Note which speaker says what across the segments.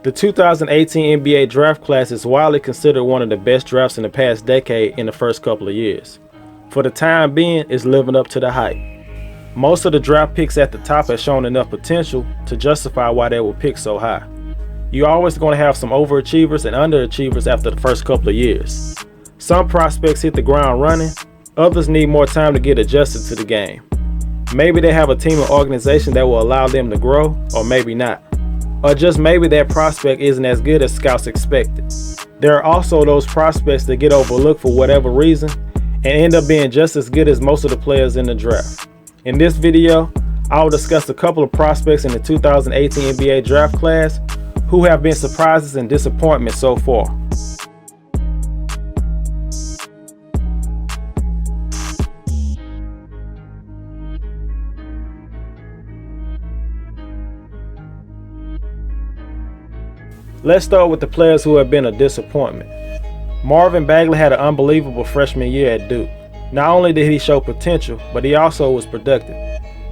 Speaker 1: The 2018 NBA draft class is widely considered one of the best drafts in the past decade in the first couple of years. For the time being, it's living up to the hype. Most of the draft picks at the top have shown enough potential to justify why they were picked so high. You're always going to have some overachievers and underachievers after the first couple of years. Some prospects hit the ground running, others need more time to get adjusted to the game. Maybe they have a team or organization that will allow them to grow, or maybe not. Or just maybe that prospect isn't as good as scouts expected. There are also those prospects that get overlooked for whatever reason and end up being just as good as most of the players in the draft. In this video, I will discuss a couple of prospects in the 2018 NBA draft class who have been surprises and disappointments so far. Let's start with the players who have been a disappointment. Marvin Bagley had an unbelievable freshman year at Duke. Not only did he show potential, but he also was productive.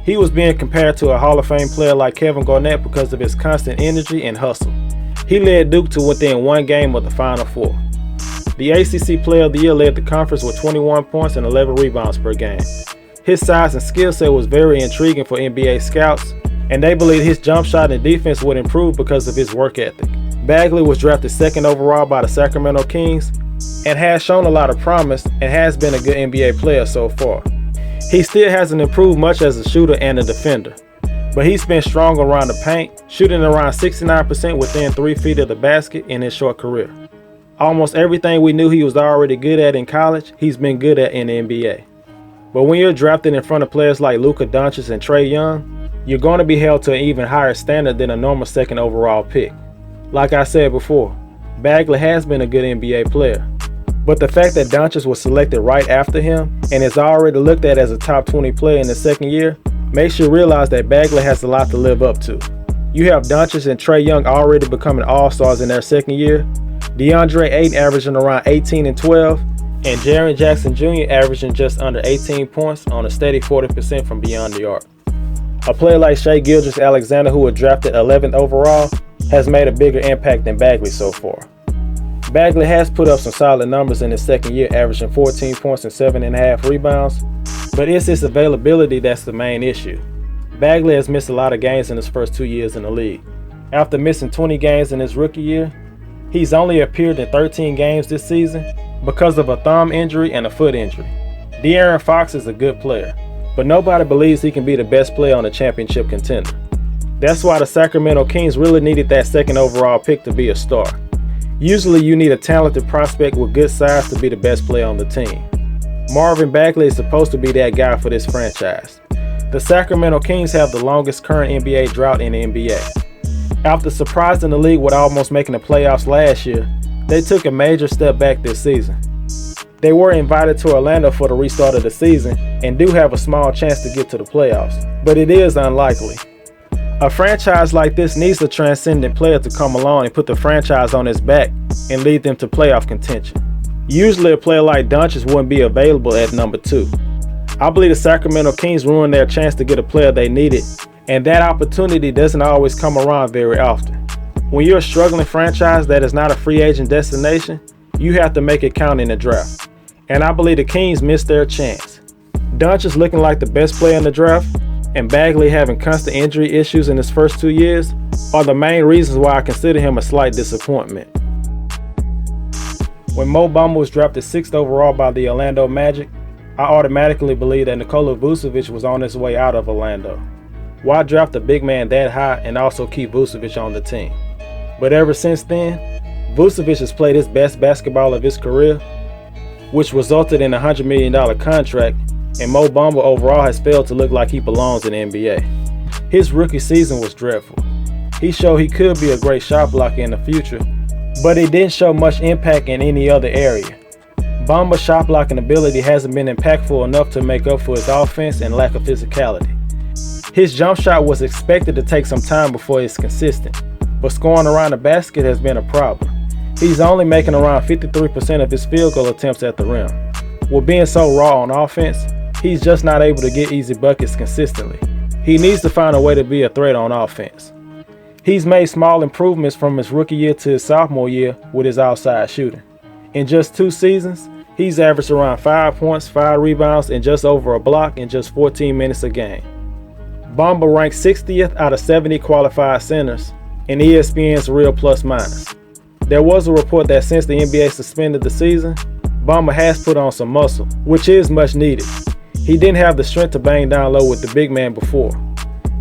Speaker 1: He was being compared to a Hall of Fame player like Kevin Garnett because of his constant energy and hustle. He led Duke to within one game of the Final Four. The ACC Player of the Year led the conference with 21 points and 11 rebounds per game. His size and skill set was very intriguing for NBA scouts, and they believed his jump shot and defense would improve because of his work ethic. Bagley was drafted second overall by the Sacramento Kings and has shown a lot of promise and has been a good NBA player so far. He still hasn't improved much as a shooter and a defender, but he's been strong around the paint, shooting around 69% within 3 feet of the basket in his short career. Almost everything we knew he was already good at in college, he's been good at in the NBA. But when you're drafted in front of players like Luka Doncic and Trae Young, you're going to be held to an even higher standard than a normal second overall pick. Like I said before, Bagley has been a good NBA player, but the fact that Doncic was selected right after him and is already looked at as a top 20 player in the second year makes you realize that Bagley has a lot to live up to. You have Doncic and Trae Young already becoming all-stars in their second year, DeAndre Ayton averaging around 18 and 12, and Jaren Jackson Jr. averaging just under 18 points on a steady 40% from beyond the arc. A player like Shai Milton, who was drafted 11th overall, has made a bigger impact than Bagley so far. Bagley has put up some solid numbers in his second year, averaging 14 points and 7.5 rebounds, but it's his availability that's the main issue. Bagley has missed a lot of games in his first 2 years in the league. After missing 20 games in his rookie year, he's only appeared in 13 games this season because of a thumb injury and a foot injury. De'Aaron Fox is a good player, but nobody believes he can be the best player on a championship contender. That's why the Sacramento Kings really needed that second overall pick to be a star. Usually you need a talented prospect with good size to be the best player on the team. Marvin Bagley is supposed to be that guy for this franchise. The Sacramento Kings have the longest current NBA drought in the NBA. After surprising the league with almost making the playoffs last year, they took a major step back this season. They were invited to Orlando for the restart of the season and do have a small chance to get to the playoffs, but it is unlikely. A franchise like this needs a transcendent player to come along and put the franchise on his back and lead them to playoff contention. Usually a player like Doncic wouldn't be available at number 2. I believe the Sacramento Kings ruined their chance to get a player they needed, and that opportunity doesn't always come around very often. When you're a struggling franchise that is not a free agent destination, you have to make it count in the draft. And I believe the Kings missed their chance. Doncic looking like the best player in the draft, and Bagley having constant injury issues in his first 2 years are the main reasons why I consider him a slight disappointment. When Moe Bamba was drafted 6th overall by the Orlando Magic, I automatically believed that Nikola Vucevic was on his way out of Orlando. Why draft a big man that high and also keep Vucevic on the team? But ever since then, Vucevic has played his best basketball of his career, which resulted in a $100 million contract, and Moe Bamba overall has failed to look like he belongs in the NBA. His rookie season was dreadful. He showed he could be a great shot blocker in the future, but he didn't show much impact in any other area. Bamba's shot blocking ability hasn't been impactful enough to make up for his offense and lack of physicality. His jump shot was expected to take some time before it's consistent, but scoring around the basket has been a problem. He's only making around 53% of his field goal attempts at the rim. With being so raw on offense, he's just not able to get easy buckets consistently. He needs to find a way to be a threat on offense. He's made small improvements from his rookie year to his sophomore year with his outside shooting. In just 2 seasons, he's averaged around 5 points, 5 rebounds, and just over a block in just 14 minutes a game. Bamba ranked 60th out of 70 qualified centers in ESPN's Real Plus Minus. There was a report that since the NBA suspended the season, Bamba has put on some muscle, which is much needed. He didn't have the strength to bang down low with the big man before.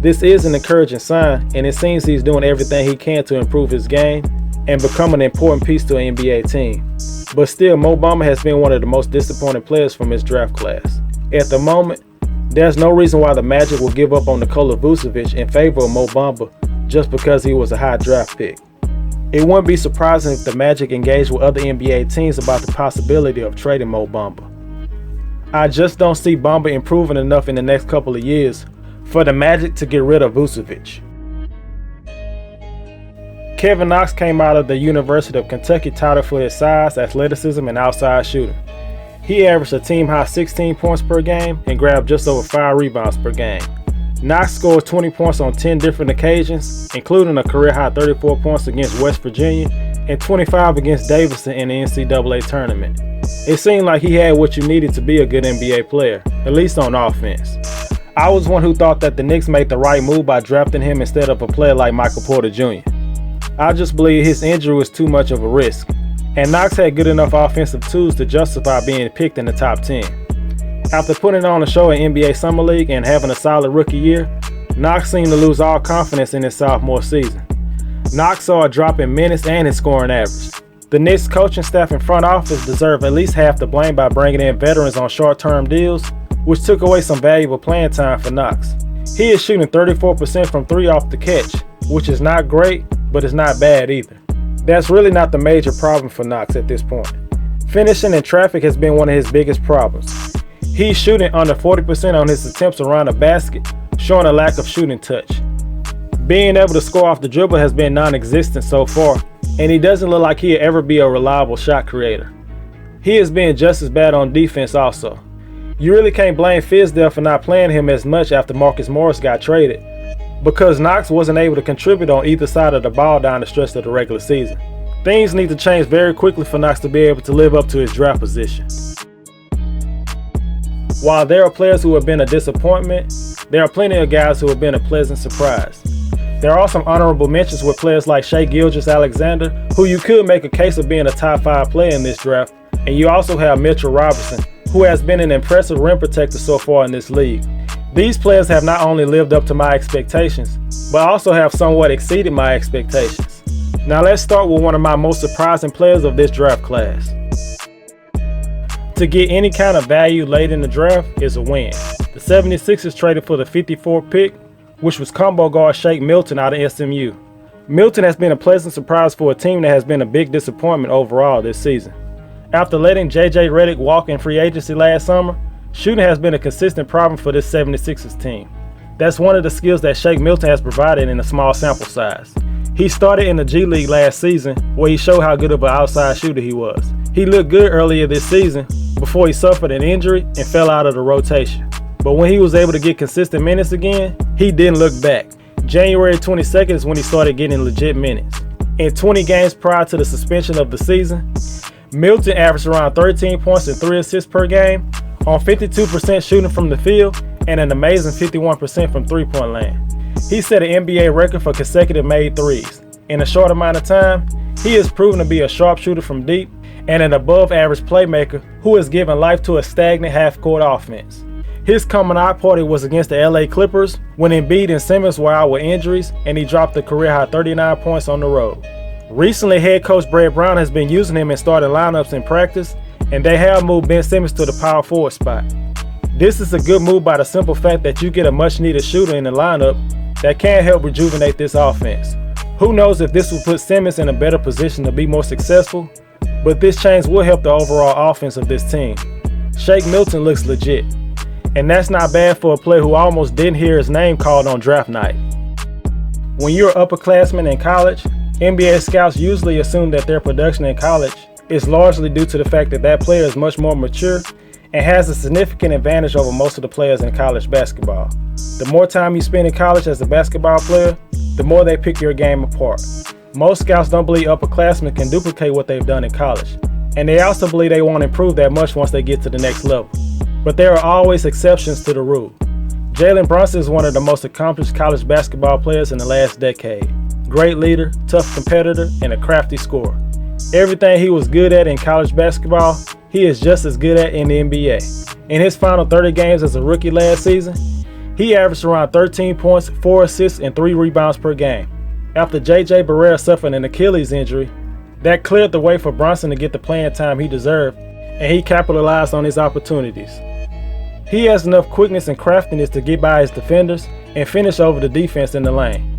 Speaker 1: This is an encouraging sign, and it seems he's doing everything he can to improve his game and become an important piece to an NBA team. But still, Moe Bamba has been one of the most disappointing players from his draft class. At the moment, there's no reason why the Magic will give up on Nikola Vucevic in favor of Moe Bamba just because he was a high draft pick. It wouldn't be surprising if the Magic engaged with other NBA teams about the possibility of trading Moe Bamba. I just don't see Bamba improving enough in the next couple of years for the Magic to get rid of Vucevic. Kevin Knox came out of the University of Kentucky touted for his size, athleticism, and outside shooting. He averaged a team-high 16 points per game and grabbed just over 5 rebounds per game. Knox scored 20 points on 10 different occasions, including a career-high 34 points against West Virginia and 25 against Davidson in the NCAA tournament. It seemed like he had what you needed to be a good NBA player, at least on offense. I was one who thought that the Knicks made the right move by drafting him instead of a player like Michael Porter Jr. I just believe his injury was too much of a risk, and Knox had good enough offensive tools to justify being picked in the top 10. After putting on a show in NBA Summer League and having a solid rookie year, Knox seemed to lose all confidence in his sophomore season. Knox saw a drop in minutes and his scoring average. The Knicks coaching staff and front office deserve at least half the blame by bringing in veterans on short-term deals, which took away some valuable playing time for Knox. He is shooting 34% from 3 off the catch, which is not great, but it's not bad either. That's really not the major problem for Knox at this point. Finishing in traffic has been one of his biggest problems. He's shooting under 40% on his attempts around the basket, showing a lack of shooting touch. Being able to score off the dribble has been non-existent so far, and he doesn't look like he'll ever be a reliable shot creator. He is being just as bad on defense also. You really can't blame Fizdale for not playing him as much after Marcus Morris got traded, because Knox wasn't able to contribute on either side of the ball down the stretch of the regular season. Things need to change very quickly for Knox to be able to live up to his draft position. While there are players who have been a disappointment, there are plenty of guys who have been a pleasant surprise. There are some honorable mentions with players like Shai Gilgeous-Alexander, who you could make a case of being a top 5 player in this draft, and you also have Mitchell Robinson, who has been an impressive rim protector so far in this league. These players have not only lived up to my expectations, but also have somewhat exceeded my expectations. Now let's start with one of my most surprising players of this draft class. To get any kind of value late in the draft is a win. The 76ers traded for the 54th pick, which was combo guard Shai Milton out of SMU. Milton has been a pleasant surprise for a team that has been a big disappointment overall this season. After letting J.J. Redick walk in free agency last summer, shooting has been a consistent problem for this 76ers team. That's one of the skills that Shai Milton has provided in a small sample size. He started in the G League last season, where he showed how good of an outside shooter he was. He looked good earlier this season before he suffered an injury and fell out of the rotation. But when he was able to get consistent minutes again, he didn't look back. January 22nd is when he started getting legit minutes. In 20 games prior to the suspension of the season, Milton averaged around 13 points and 3 assists per game, on 52% shooting from the field and an amazing 51% from three-point land. He set an NBA record for consecutive made threes. In a short amount of time, he has proven to be a sharpshooter from deep and an above-average playmaker who has given life to a stagnant half-court offense. His coming out party was against the LA Clippers when Embiid and Simmons were out with injuries and he dropped a career-high 39 points on the road. Recently, head coach Brett Brown has been using him in starting lineups in practice, and they have moved Ben Simmons to the power forward spot. This is a good move by the simple fact that you get a much-needed shooter in the lineup that can help rejuvenate this offense. Who knows if this will put Simmons in a better position to be more successful, but this change will help the overall offense of this team. Shai Milton looks legit, and that's not bad for a player who almost didn't hear his name called on draft night. When you're an upperclassman in college, NBA scouts usually assume that their production in college is largely due to the fact that that player is much more mature and has a significant advantage over most of the players in college basketball. The more time you spend in college as a basketball player, the more they pick your game apart. Most scouts don't believe upperclassmen can duplicate what they've done in college, and they also believe they won't improve that much once they get to the next level. But there are always exceptions to the rule. Jalen Brunson is one of the most accomplished college basketball players in the last decade. Great leader, tough competitor, and a crafty scorer. Everything he was good at in college basketball, he is just as good at in the NBA. In his final 30 games as a rookie last season, he averaged around 13 points, 4 assists, and 3 rebounds per game. After J.J. Barea suffered an Achilles injury, that cleared the way for Brunson to get the playing time he deserved, and he capitalized on his opportunities. He has enough quickness and craftiness to get by his defenders and finish over the defense in the lane.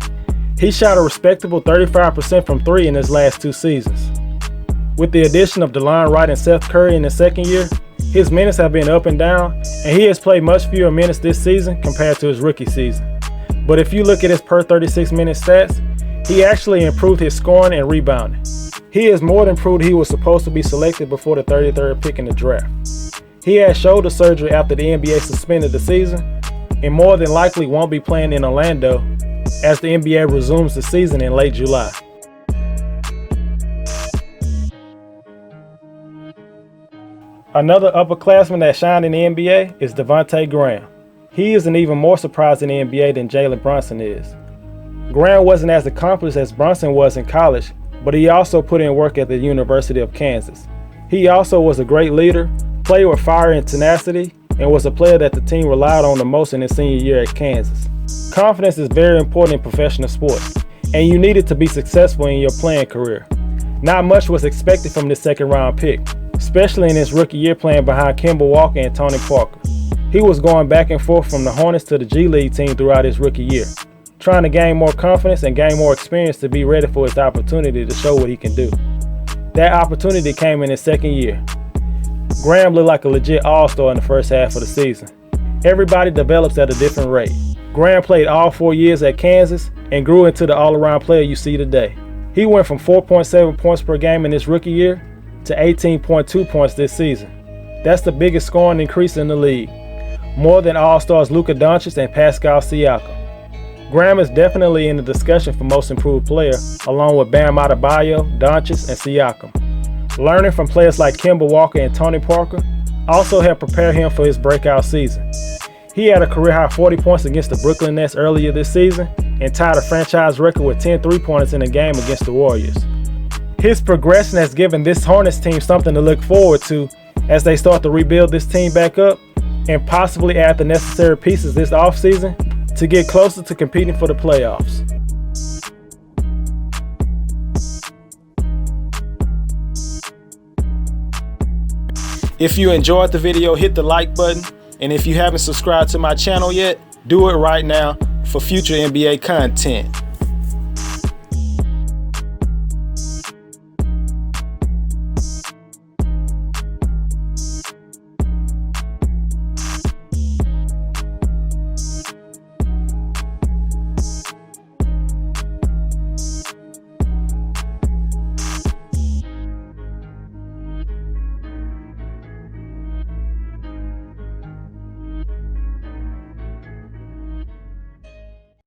Speaker 1: He shot a respectable 35% from 3 in his last 2 seasons. With the addition of DeLon Wright and Seth Curry in his second year, his minutes have been up and down, and he has played much fewer minutes this season compared to his rookie season. But if you look at his per 36-minute stats, he actually improved his scoring and rebounding. He has more than proved he was supposed to be selected before the 33rd pick in the draft. He had shoulder surgery after the NBA suspended the season, and more than likely won't be playing in Orlando as the NBA resumes the season in late July. Another upperclassman that shined in the NBA is Devonte Graham. He is an even more surprise in the NBA than Jalen Brunson is. Graham wasn't as accomplished as Brunson was in college, but he also put in work at the University of Kansas. He also was a great leader, played with fire and tenacity, and was a player that the team relied on the most in his senior year at Kansas. Confidence is very important in professional sports, and you need it to be successful in your playing career. Not much was expected from this second-round pick, especially in his rookie year playing behind Kemba Walker and Tony Parker. He was going back and forth from the Hornets to the G League team throughout his rookie year, trying to gain more confidence and gain more experience to be ready for his opportunity to show what he can do. That opportunity came in his second year. Graham looked like a legit all-star in the first half of the season. Everybody develops at a different rate. Graham played all 4 years at Kansas and grew into the all-around player you see today. He went from 4.7 points per game in his rookie year to 18.2 points this season. That's the biggest scoring increase in the league, more than all-stars Luka Doncic and Pascal Siakam. Graham is definitely in the discussion for most improved player, along with Bam Adebayo, Doncic, and Siakam. Learning from players like Kemba Walker and Tony Parker also helped prepare him for his breakout season. He had a career-high 40 points against the Brooklyn Nets earlier this season and tied a franchise record with 10 3-pointers in a game against the Warriors. His progression has given this Hornets team something to look forward to as they start to rebuild this team back up and possibly add the necessary pieces this offseason to get closer to competing for the playoffs. If you enjoyed the video, hit the like button, and if you haven't subscribed to my channel yet, do it right now for future NBA content.